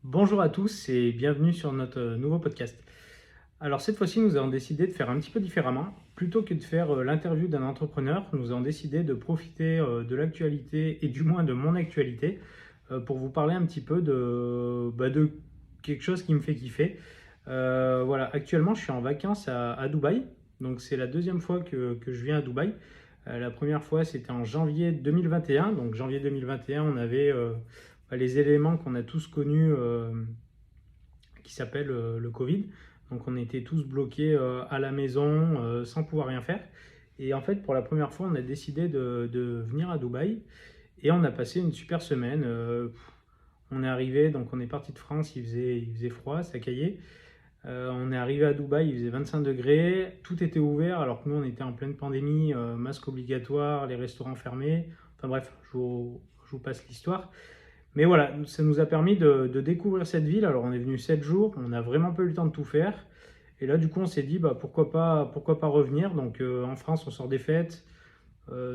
Bonjour à tous et bienvenue sur notre nouveau podcast. Alors cette fois-ci, nous avons décidé de faire un petit peu différemment. Plutôt que de faire l'interview d'un entrepreneur, nous avons décidé de profiter de l'actualité et du moins de mon actualité pour vous parler un petit peu de quelque chose qui me fait kiffer. Voilà, actuellement je suis en vacances à Dubaï, donc c'est la deuxième fois que je viens à Dubaï. La première fois c'était en janvier 2021, donc janvier 2021 on avait les éléments qu'on a tous connus qui s'appellent le Covid. Donc on était tous bloqués à la maison sans pouvoir rien faire. Et en fait, pour la première fois, on a décidé de venir à Dubaï et on a passé une super semaine. On est arrivé, donc on est parti de France, il faisait froid, ça caillait. On est arrivé à Dubaï, il faisait 25 degrés, tout était ouvert alors que nous on était en pleine pandémie, masque obligatoire, les restaurants fermés. Enfin bref, je vous passe l'histoire. Mais voilà, ça nous a permis de découvrir cette ville. Alors on est venu 7 jours, on n'a vraiment pas eu le temps de tout faire. Et là du coup on s'est dit pourquoi pas revenir. Donc en France on sort des fêtes,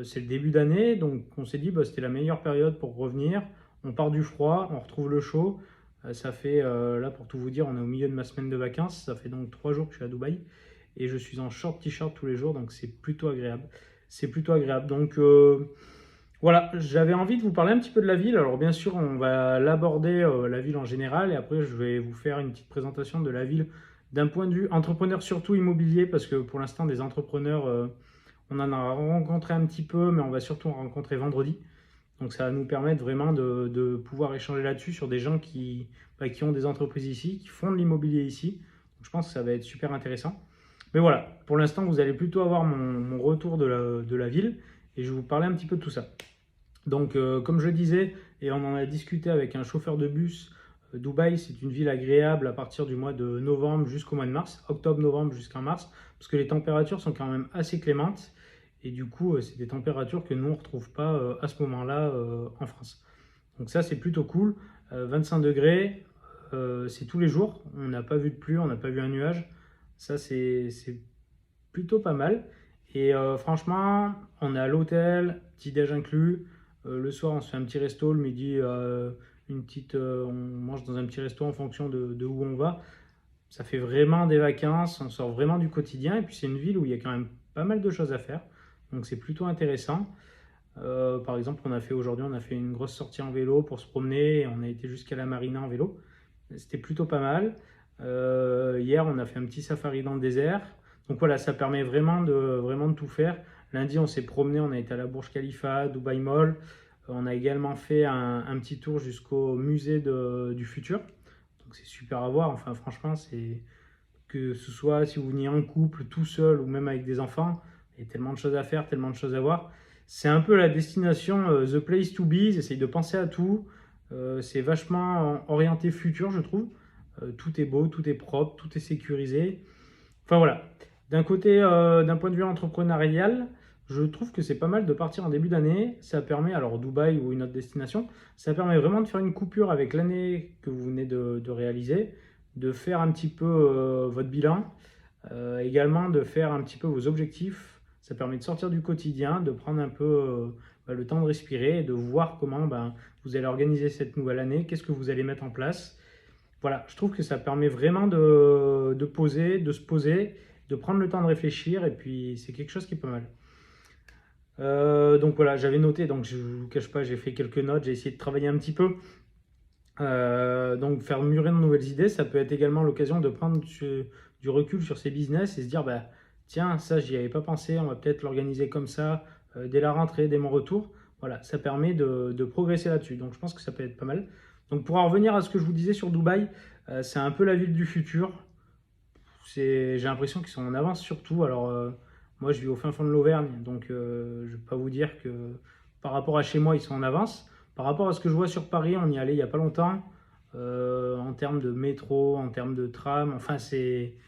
c'est le début d'année, donc on s'est dit c'était la meilleure période pour revenir. On part du froid, on retrouve le chaud. Ça fait, là pour tout vous dire, on est au milieu de ma semaine de vacances, ça fait donc 3 jours que je suis à Dubaï. Et je suis en short t-shirt tous les jours, donc c'est plutôt agréable. C'est plutôt agréable. Donc voilà, j'avais envie de vous parler un petit peu de la ville. Alors bien sûr, on va l'aborder, la ville en général, et après je vais vous faire une petite présentation de la ville d'un point de vue entrepreneur, surtout immobilier, parce que pour l'instant, des entrepreneurs, on en a rencontré un petit peu, mais on va surtout en rencontrer vendredi. Donc ça va nous permettre vraiment de pouvoir échanger là-dessus sur des gens qui ont des entreprises ici, qui font de l'immobilier ici. Donc, je pense que ça va être super intéressant. Mais voilà, pour l'instant, vous allez plutôt avoir mon retour de la ville, et je vais vous parler un petit peu de tout ça. Donc, comme je le disais, et on en a discuté avec un chauffeur de bus, Dubaï, c'est une ville agréable à partir du mois de novembre jusqu'au mois de mars, octobre-novembre jusqu'en mars, parce que les températures sont quand même assez clémentes. Et du coup, c'est des températures que nous, on ne retrouve pas à ce moment-là en France. Donc ça, c'est plutôt cool. 25 degrés, c'est tous les jours. On n'a pas vu de pluie, on n'a pas vu un nuage. Ça, c'est plutôt pas mal. Et franchement, on est à l'hôtel, petit déj inclus. Le soir, on se fait un petit resto. Le midi, on mange dans un petit resto en fonction de où on va. Ça fait vraiment des vacances, on sort vraiment du quotidien. Et puis, c'est une ville où il y a quand même pas mal de choses à faire. Donc, c'est plutôt intéressant. Par exemple, on a fait une grosse sortie en vélo pour se promener. Et on a été jusqu'à la marina en vélo. C'était plutôt pas mal. Hier, on a fait un petit safari dans le désert. Donc voilà, ça permet vraiment de tout faire. Lundi, on s'est promené, on a été à la Burj Khalifa, Dubai Mall. On a également fait un petit tour jusqu'au musée du futur. Donc c'est super à voir. Enfin, franchement, c'est que ce soit si vous venez en couple, tout seul ou même avec des enfants, il y a tellement de choses à faire, tellement de choses à voir. C'est un peu la destination, the place to be. Ils essayent de penser à tout. C'est vachement orienté futur, je trouve. Tout est beau, tout est propre, tout est sécurisé. Enfin voilà. D'un côté, d'un point de vue entrepreneurial, je trouve que c'est pas mal de partir en début d'année. Ça permet, alors Dubaï ou une autre destination, ça permet vraiment de faire une coupure avec l'année que vous venez de réaliser, de faire un petit peu votre bilan, également de faire un petit peu vos objectifs. Ça permet de sortir du quotidien, de prendre un peu le temps de respirer et de voir comment vous allez organiser cette nouvelle année, qu'est-ce que vous allez mettre en place. Voilà, je trouve que ça permet vraiment de se poser, de prendre le temps de réfléchir, et puis c'est quelque chose qui est pas mal. Donc voilà, j'avais noté, donc je ne vous cache pas, j'ai fait quelques notes, j'ai essayé de travailler un petit peu. Donc faire mûrir de nouvelles idées, ça peut être également l'occasion de prendre du recul sur ses business et se dire, tiens, ça j'y avais pas pensé, on va peut-être l'organiser comme ça, dès la rentrée, dès mon retour. Voilà, ça permet de progresser là-dessus. Donc je pense que ça peut être pas mal. Donc pour en revenir à ce que je vous disais sur Dubaï, c'est un peu la ville du futur. J'ai l'impression qu'ils sont en avance sur tout. Alors moi je vis au fin fond de l'Auvergne, donc je ne vais pas vous dire que par rapport à chez moi ils sont en avance. Par rapport à ce que je vois sur Paris, on y allait il n'y a pas longtemps, en termes de métro, en termes de tram, enfin j'ai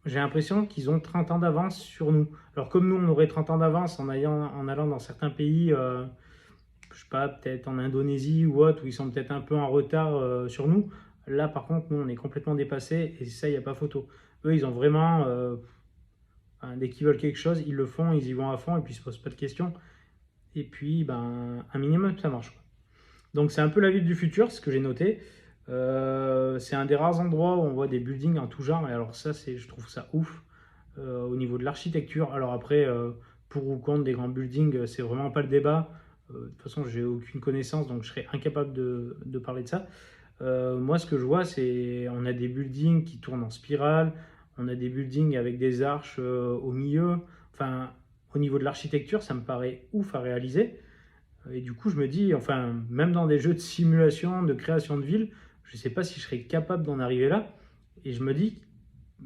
l'impression qu'ils ont 30 ans d'avance sur nous. Alors comme nous on aurait 30 ans d'avance en allant dans certains pays, je sais pas, peut-être en Indonésie ou autre, où ils sont peut-être un peu en retard sur nous. Là, par contre, nous, on est complètement dépassés et ça, il n'y a pas photo. Eux, ils ont vraiment, dès qu'ils veulent quelque chose, ils le font, ils y vont à fond et puis ils se posent pas de questions. Et puis, un minimum, ça marche. Donc, c'est un peu la ville du futur, ce que j'ai noté. C'est un des rares endroits où on voit des buildings en tout genre, et alors ça, je trouve ça ouf au niveau de l'architecture. Alors après, pour ou contre des grands buildings, c'est vraiment pas le débat. De toute façon, j'ai aucune connaissance, donc je serais incapable de parler de ça. Moi, ce que je vois, c'est on a des buildings qui tournent en spirale, on a des buildings avec des arches au milieu. Enfin, au niveau de l'architecture, ça me paraît ouf à réaliser. Et du coup, je me dis, enfin, même dans des jeux de simulation, de création de ville, je ne sais pas si je serais capable d'en arriver là. Et je me dis,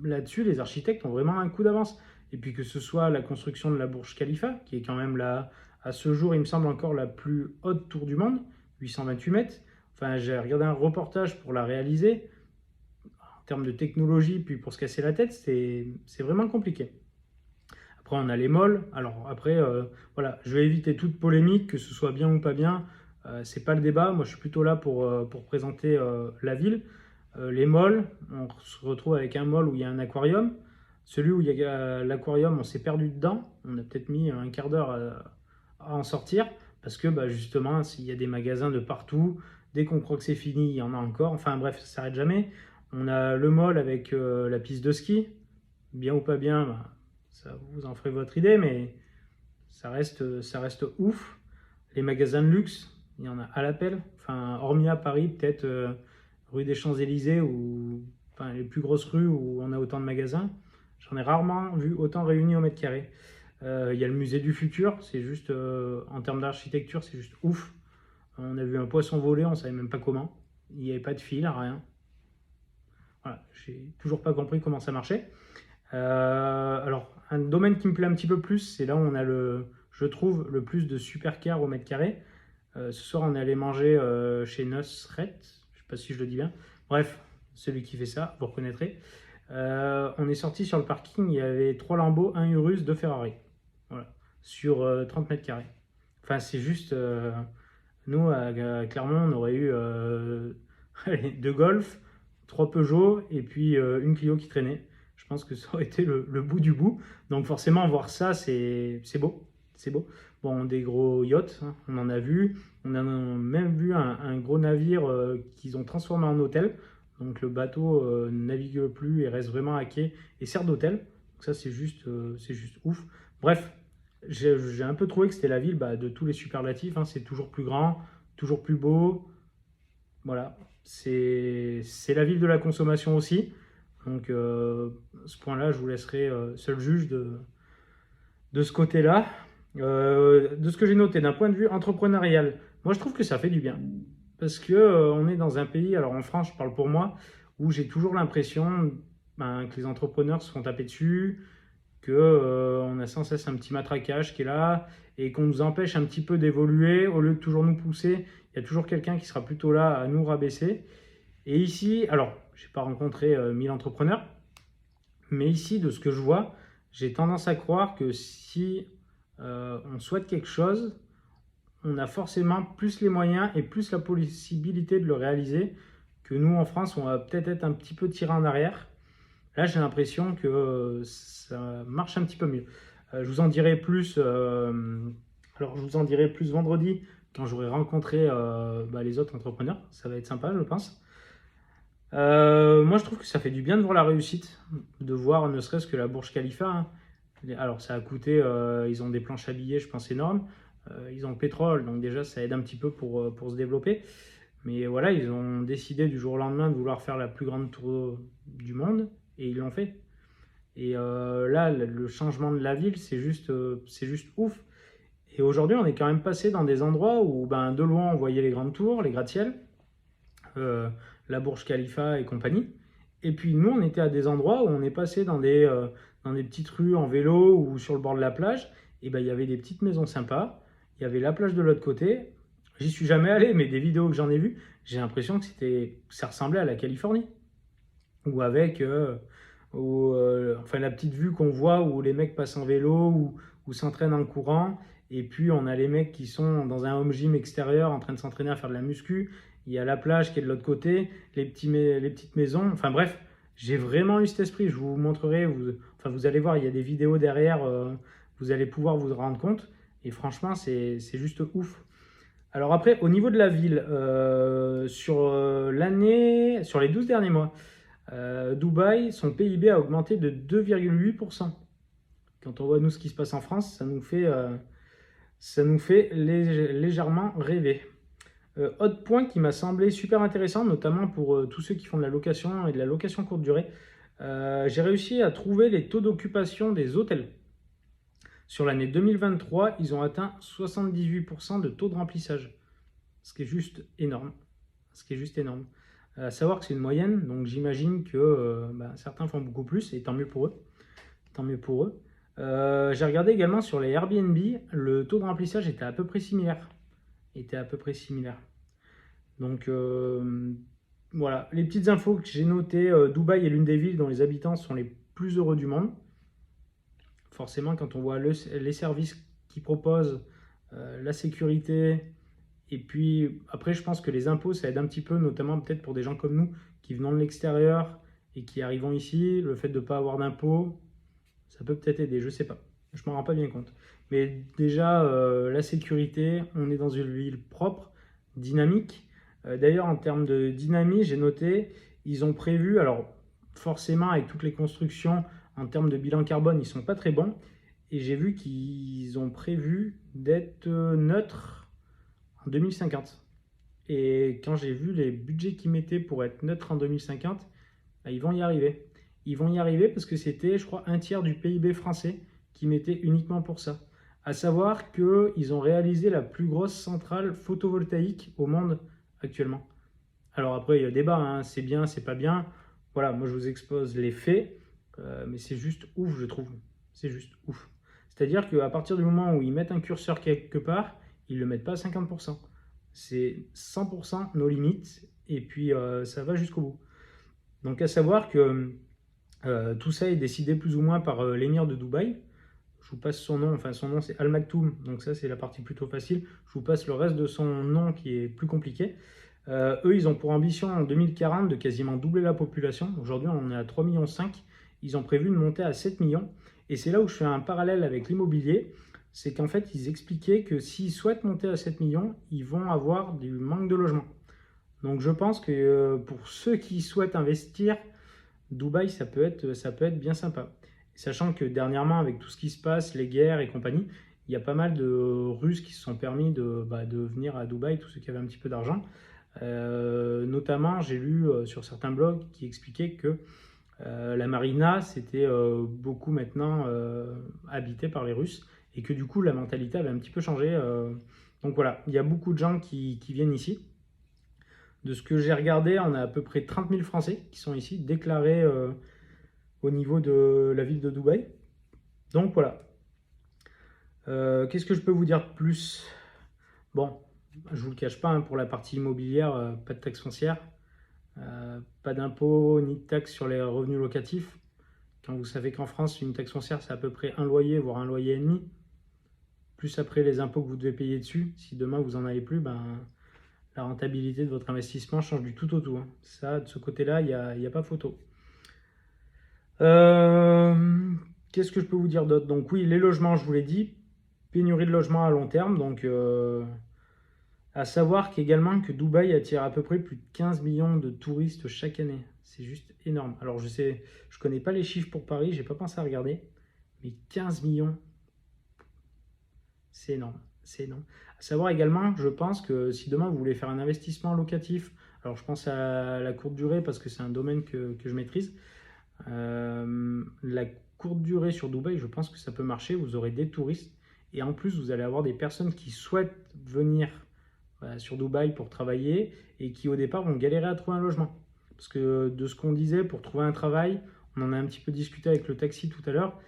là-dessus, les architectes ont vraiment un coup d'avance. Et puis que ce soit la construction de la Burj Khalifa, qui est quand même là, à ce jour, il me semble encore la plus haute tour du monde, 828 mètres. Enfin, j'ai regardé un reportage pour la réaliser. En termes de technologie, puis pour se casser la tête, c'est vraiment compliqué. Après, on a les malls. Alors après, voilà, je vais éviter toute polémique, que ce soit bien ou pas bien. C'est pas le débat. Moi, je suis plutôt là pour présenter la ville. Les malls, on se retrouve avec un mall où il y a un aquarium. Celui où il y a l'aquarium, on s'est perdu dedans. On a peut-être mis un quart d'heure à en sortir parce que bah, justement, s'il y a des magasins de partout, dès qu'on croit que c'est fini, il y en a encore. Enfin bref, ça s'arrête jamais. On a le mall avec la piste de ski. Bien ou pas bien, bah, ça vous en ferez votre idée, mais ça reste ouf. Les magasins de luxe, il y en a à l'appel. Enfin, hormis à Paris, peut-être rue des Champs-Élysées ou enfin, les plus grosses rues où on a autant de magasins. J'en ai rarement vu autant réunis au mètre carré. Il y a le musée du futur, c'est juste en termes d'architecture, c'est juste ouf. On a vu un poisson voler, on savait même pas comment. Il n'y avait pas de fil, rien. Voilà, j'ai toujours pas compris comment ça marchait. Alors, un domaine qui me plaît un petit peu plus, c'est là où on a je trouve, le plus de supercars au mètre carré. Ce soir, on est allé manger chez Nosret, je sais pas si je le dis bien. Bref, celui qui fait ça, vous reconnaîtrez. On est sorti sur le parking, il y avait 3 Lambo, un Urus, 2 Ferrari. Voilà, sur 30 mètres carrés. Enfin, c'est juste. Nous, à Clermont, on aurait eu 2 Golf, 3 Peugeot et puis une Clio qui traînait. Je pense que ça aurait été le bout du bout. Donc forcément, voir ça, c'est beau. C'est beau. Bon, des gros yachts, hein, on en a vu. On a même vu un gros navire qu'ils ont transformé en hôtel. Donc le bateau ne navigue plus et reste vraiment à quai et sert d'hôtel. Donc ça, c'est juste ouf. Bref, j'ai un peu trouvé que c'était la ville bah, de tous les superlatifs. Hein. C'est toujours plus grand, toujours plus beau. Voilà, c'est la ville de la consommation aussi. Donc, ce point-là, je vous laisserai seul juge de ce côté-là. De ce que j'ai noté, d'un point de vue entrepreneurial, moi, je trouve que ça fait du bien. Parce que on est dans un pays, alors en France, je parle pour moi, où j'ai toujours l'impression ben, que les entrepreneurs se font taper dessus, que on a sans cesse un petit matraquage qui est là et qu'on nous empêche un petit peu d'évoluer au lieu de toujours nous pousser. Il y a toujours quelqu'un qui sera plutôt là à nous rabaisser. Et ici, alors, j'ai pas rencontré 1000 entrepreneurs, mais ici, de ce que je vois, j'ai tendance à croire que si on souhaite quelque chose, on a forcément plus les moyens et plus la possibilité de le réaliser que nous en France, on va peut-être être un petit peu tiré en arrière. Là, j'ai l'impression que ça marche un petit peu mieux. Je vous en dirai plus. Alors, je vous en dirai plus vendredi quand j'aurai rencontré bah, les autres entrepreneurs. Ça va être sympa, je pense. Moi, je trouve que ça fait du bien de voir la réussite, de voir ne serait-ce que la Burj Khalifa. Hein. Alors, ça a coûté. Ils ont des planches à billets, je pense, énormes. Ils ont le pétrole, donc déjà, ça aide un petit peu pour se développer. Mais voilà, ils ont décidé du jour au lendemain de vouloir faire la plus grande tour du monde. Et ils l'ont fait. Et là, le changement de la ville, c'est juste ouf. Et aujourd'hui, on est quand même passé dans des endroits où, ben, de loin, on voyait les grandes tours, les gratte-ciel, la Burj Khalifa et compagnie. Et puis nous, on était à des endroits où on est passé dans des petites rues en vélo ou sur le bord de la plage. Et ben, il y avait des petites maisons sympas. Il y avait la plage de l'autre côté. J'y suis jamais allé, mais des vidéos que j'en ai vues, j'ai l'impression que ça ressemblait à la Californie. Ou avec enfin, la petite vue qu'on voit où les mecs passent en vélo ou s'entraînent en courant. Et puis on a les mecs qui sont dans un home gym extérieur en train de s'entraîner à faire de la muscu. Il y a la plage qui est de l'autre côté, les petites maisons. Enfin bref, j'ai vraiment eu cet esprit. Je vous montrerai, enfin, vous allez voir, il y a des vidéos derrière, vous allez pouvoir vous rendre compte. Et franchement, c'est juste ouf. Alors après, au niveau de la ville, sur les 12 derniers mois, Dubaï, son PIB a augmenté de 2,8%. Quand on voit nous ce qui se passe en France, ça nous fait légèrement rêver. Autre point qui m'a semblé super intéressant, notamment pour tous ceux qui font de la location et de la location courte durée, j'ai réussi à trouver les taux d'occupation des hôtels. Sur l'année 2023, ils ont atteint 78% de taux de remplissage, ce qui est juste énorme. À savoir que c'est une moyenne, donc j'imagine que certains font beaucoup plus, et tant mieux pour eux. J'ai regardé également sur les Airbnb, le taux de remplissage était à peu près similaire. Donc voilà, les petites infos que j'ai notées, Dubaï est l'une des villes dont les habitants sont les plus heureux du monde. Forcément, quand on voit les services qu'ils proposent, la sécurité, et puis après, je pense que les impôts, ça aide un petit peu, notamment peut-être pour des gens comme nous qui venons de l'extérieur et qui arrivons ici. Le fait de ne pas avoir d'impôts, ça peut peut-être aider, je ne sais pas. Je ne m'en rends pas bien compte. Mais déjà, la sécurité, on est dans une ville propre, dynamique. D'ailleurs, en termes de dynamique, j'ai noté, ils ont prévu, alors forcément avec toutes les constructions, en termes de bilan carbone, ils ne sont pas très bons. Et j'ai vu qu'ils ont prévu d'être neutres en 2050. Et quand j'ai vu les budgets qu'ils mettaient pour être neutres en 2050, ils vont y arriver. Ils vont y arriver parce que c'était, je crois, un tiers du PIB français qui mettait uniquement pour ça. À savoir qu'ils ont réalisé la plus grosse centrale photovoltaïque au monde actuellement. Alors après, il y a débat, hein, c'est bien, c'est pas bien. Voilà, moi je vous expose les faits, mais c'est juste ouf, je trouve. C'est juste ouf. C'est-à-dire qu'à partir du moment où ils mettent un curseur quelque part, ils ne le mettent pas à 50%. C'est 100% nos limites, et puis ça va jusqu'au bout. Donc à savoir que tout ça est décidé plus ou moins par l'émir de Dubaï. Je vous passe son nom, enfin son nom c'est Al Maktoum, donc ça c'est la partie plutôt facile. Je vous passe le reste de son nom qui est plus compliqué. Eux, ils ont pour ambition en 2040 de quasiment doubler la population. Aujourd'hui, on est à 3,5 millions. Ils ont prévu de monter à 7 millions. Et c'est là où je fais un parallèle avec l'immobilier. C'est qu'en fait, ils expliquaient que s'ils souhaitent monter à 7 millions, ils vont avoir du manque de logement. Donc je pense que pour ceux qui souhaitent investir, Dubaï, ça peut être bien sympa. Sachant que dernièrement, avec tout ce qui se passe, les guerres et compagnie, il y a pas mal de Russes qui se sont permis de venir à Dubaï, tous ceux qui avaient un petit peu d'argent. Notamment, j'ai lu sur certains blogs qui expliquaient que la marina, c'était beaucoup maintenant habité par les Russes et que du coup, la mentalité avait un petit peu changé. Donc voilà, il y a beaucoup de gens qui viennent ici. De ce que j'ai regardé, on a à peu près 30 000 Français qui sont ici déclarés au niveau de la ville de Dubaï. Donc voilà. Qu'est-ce que je peux vous dire de plus? Bon, je ne vous le cache pas, hein, pour la partie immobilière, pas de taxe foncière, pas d'impôt ni de taxe sur les revenus locatifs. Quand vous savez qu'en France, une taxe foncière, c'est à peu près un loyer, voire un loyer et demi. Plus après les impôts que vous devez payer dessus. Si demain vous n'en avez plus, la rentabilité de votre investissement change du tout au tout. Hein. Ça, de ce côté-là, il n'y a pas photo. Qu'est-ce que je peux vous dire d'autre? Donc oui, les logements, je vous l'ai dit, pénurie de logements à long terme. Donc à savoir qu'également que Dubaï attire à peu près plus de 15 millions de touristes chaque année. C'est juste énorme. Alors je sais, je connais pas les chiffres pour Paris, j'ai pas pensé à regarder, mais 15 millions, c'est énorme. C'est énorme. À savoir également, je pense que si demain vous voulez faire un investissement locatif, alors je pense à la courte durée parce que c'est un domaine que je maîtrise. La courte durée sur Dubaï, je pense que ça peut marcher. Vous aurez des touristes et en plus vous allez avoir des personnes qui souhaitent venir sur Dubaï pour travailler et qui au départ vont galérer à trouver un logement. Parce que de ce qu'on disait, pour trouver un travail, on en a un petit peu discuté avec le taxi tout à l'heure,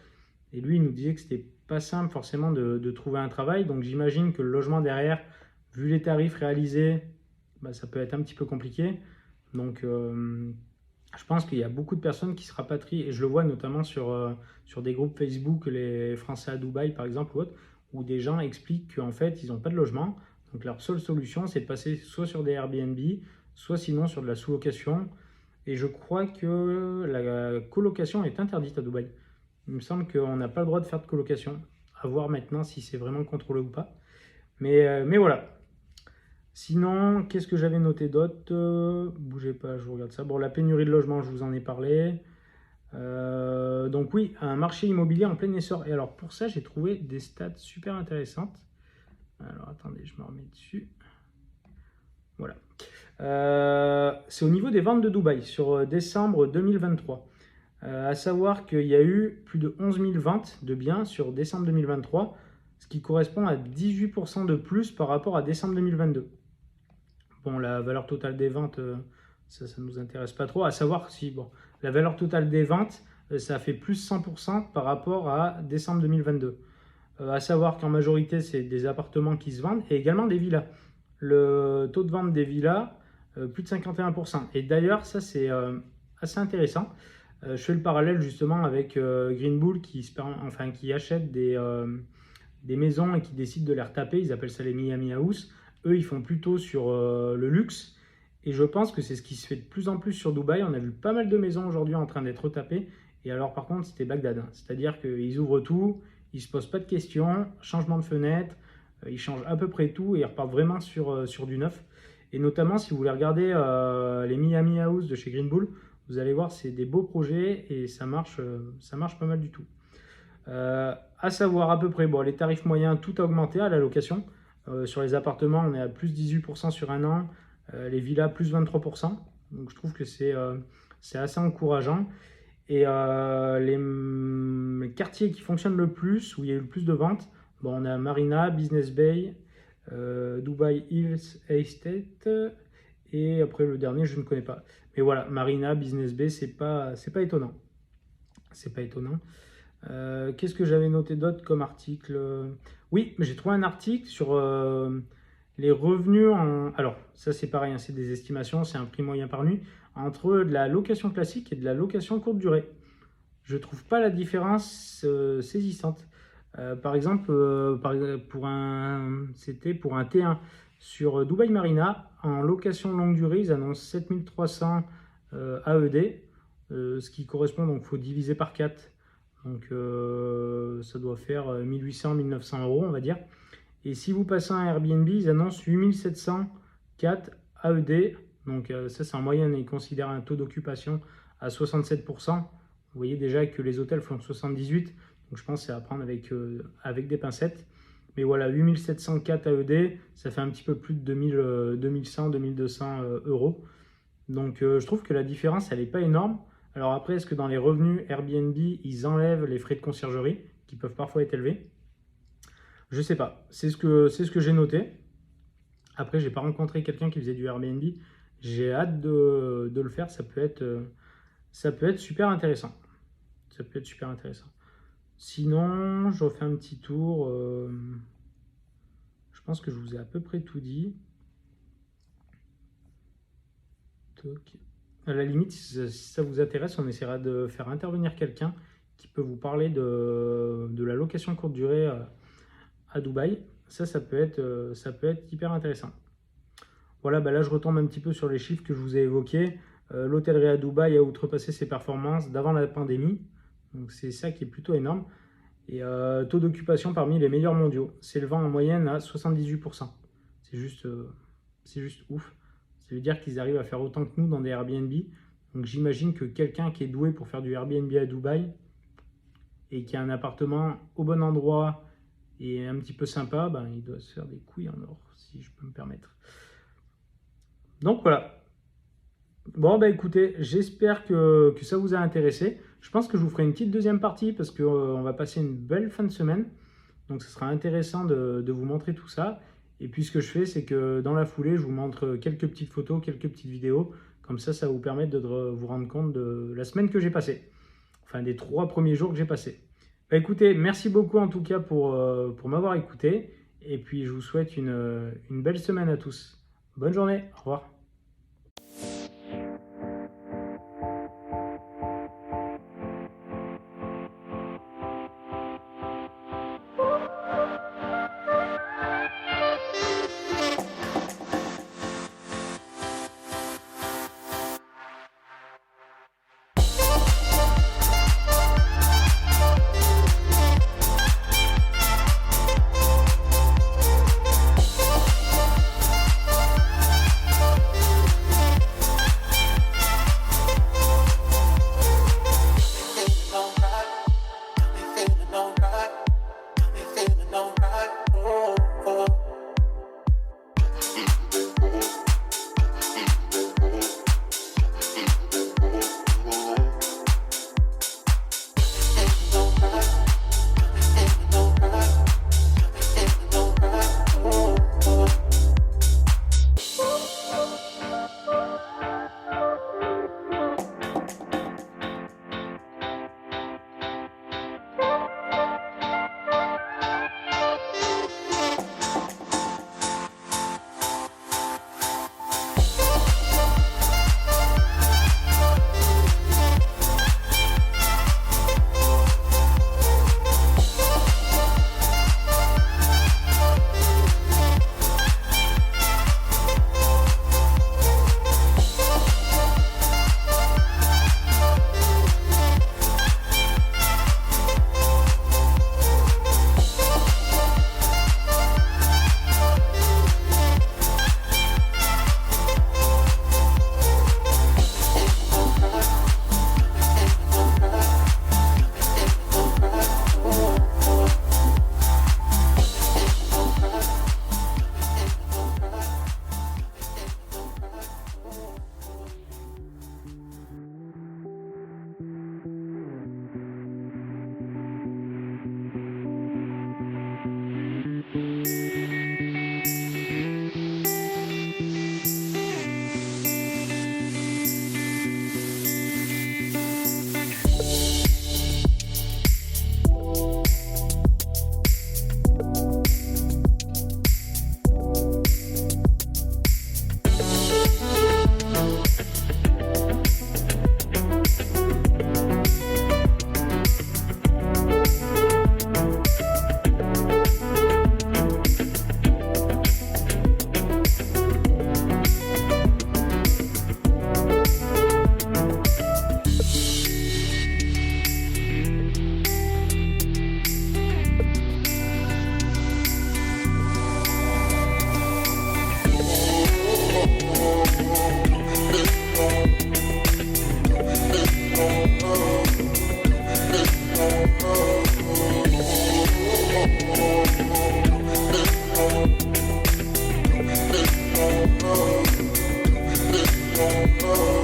et lui il nous disait que c'était pas simple forcément de trouver un travail, donc j'imagine que le logement derrière, vu les tarifs réalisés, ça peut être un petit peu compliqué. Donc je pense qu'il y a beaucoup de personnes qui se rapatrient, et je le vois notamment sur des groupes Facebook, les Français à Dubaï par exemple, ou autres, où des gens expliquent qu'en fait ils n'ont pas de logement. Donc leur seule solution, c'est de passer soit sur des Airbnb, soit sinon sur de la sous-location. Et je crois que la colocation est interdite à Dubaï. Il me semble qu'on n'a pas le droit de faire de colocation. À voir maintenant si c'est vraiment contrôlé ou pas. Mais voilà. Sinon, qu'est-ce que j'avais noté d'autre? Bougez pas, je vous regarde ça. Bon, la pénurie de logement, je vous en ai parlé. Donc oui, un marché immobilier en plein essor. Et alors pour ça, j'ai trouvé des stats super intéressantes. Alors attendez, je me remets dessus. Voilà. C'est au niveau des ventes de Dubaï sur décembre 2023. À savoir qu'il y a eu plus de 11 000 ventes de biens sur décembre 2023, ce qui correspond à 18% de plus par rapport à décembre 2022. Bon, la valeur totale des ventes, ça ne nous intéresse pas trop. À savoir si la valeur totale des ventes, ça fait plus 100% par rapport à décembre 2022. À savoir qu'en majorité, c'est des appartements qui se vendent et également des villas. Le taux de vente des villas, plus de 51%. Et d'ailleurs, ça c'est assez intéressant. Je fais le parallèle justement avec Green Bull qui achète des maisons et qui décide de les retaper. Ils appellent ça les Miami House. Eux, ils font plutôt sur le luxe. Et je pense que c'est ce qui se fait de plus en plus sur Dubaï. On a vu pas mal de maisons aujourd'hui en train d'être retapées. Et alors par contre, c'était Bagdad. C'est-à-dire qu'ils ouvrent tout, ils ne se posent pas de questions, changement de fenêtre, ils changent à peu près tout et ils repartent vraiment sur du neuf. Et notamment, si vous voulez regarder les Miami House de chez Green Bull, vous allez voir, c'est des beaux projets et ça marche pas mal du tout. À savoir à peu près, les tarifs moyens, tout a augmenté à la location. Sur les appartements, on est à plus 18% sur un an, les villas plus 23%. Donc je trouve que c'est assez encourageant. Et les quartiers qui fonctionnent le plus, où il y a eu le plus de ventes, on a Marina, Business Bay, Dubai Hills Estate, et après le dernier, je ne connais pas. Mais voilà, Marina, Business Bay, c'est pas étonnant. C'est pas étonnant. Qu'est-ce que j'avais noté d'autre comme article? Oui, j'ai trouvé un article sur les revenus Alors, ça c'est pareil, c'est des estimations, c'est un prix moyen par nuit, entre de la location classique et de la location courte durée. Je ne trouve pas la différence saisissante. Par exemple, c'était pour un T1 sur Dubaï Marina, en location longue durée, ils annoncent 7300 AED, ce qui correspond, donc il faut diviser par 4. Donc ça doit faire 1800-1900 euros, on va dire. Et si vous passez un Airbnb, ils annoncent 8704 AED. Donc ça, c'est en moyenne, ils considèrent un taux d'occupation à 67%. Vous voyez déjà que les hôtels font 78%. Donc je pense que c'est à prendre avec des pincettes. Mais voilà, 8704 AED, ça fait un petit peu plus de 2100-2200 euros. Donc je trouve que la différence, elle n'est pas énorme. Alors après, est-ce que dans les revenus Airbnb, ils enlèvent les frais de conciergerie, qui peuvent parfois être élevés? Je ne sais pas. C'est ce que j'ai noté. Après, je n'ai pas rencontré quelqu'un qui faisait du Airbnb. J'ai hâte de le faire. Ça peut être super intéressant. Ça peut être super intéressant. Sinon, je refais un petit tour. Je pense que je vous ai à peu près tout dit. Toc. À la limite, si ça vous intéresse, on essaiera de faire intervenir quelqu'un qui peut vous parler de la location courte durée à Dubaï. Ça peut être hyper intéressant. Voilà, là je retombe un petit peu sur les chiffres que je vous ai évoqués. L'hôtellerie à Dubaï a outrepassé ses performances d'avant la pandémie. Donc c'est ça qui est plutôt énorme. Et taux d'occupation parmi les meilleurs mondiaux, s'élevant en moyenne à 78%. C'est juste ouf. Ça veut dire qu'ils arrivent à faire autant que nous dans des Airbnb. Donc j'imagine que quelqu'un qui est doué pour faire du Airbnb à Dubaï et qui a un appartement au bon endroit et un petit peu sympa, il doit se faire des couilles en or, si je peux me permettre. Donc voilà. Bon, écoutez, j'espère que ça vous a intéressé. Je pense que je vous ferai une petite deuxième partie parce qu'on va passer une belle fin de semaine. Donc ce sera intéressant de vous montrer tout ça. Et puis ce que je fais, c'est que dans la foulée, je vous montre quelques petites photos, quelques petites vidéos. Comme ça va vous permettre de vous rendre compte de la semaine que j'ai passée. Enfin, des 3 premiers jours que j'ai passés. Écoutez, merci beaucoup en tout cas pour m'avoir écouté. Et puis je vous souhaite une belle semaine à tous. Bonne journée, au revoir. don't know.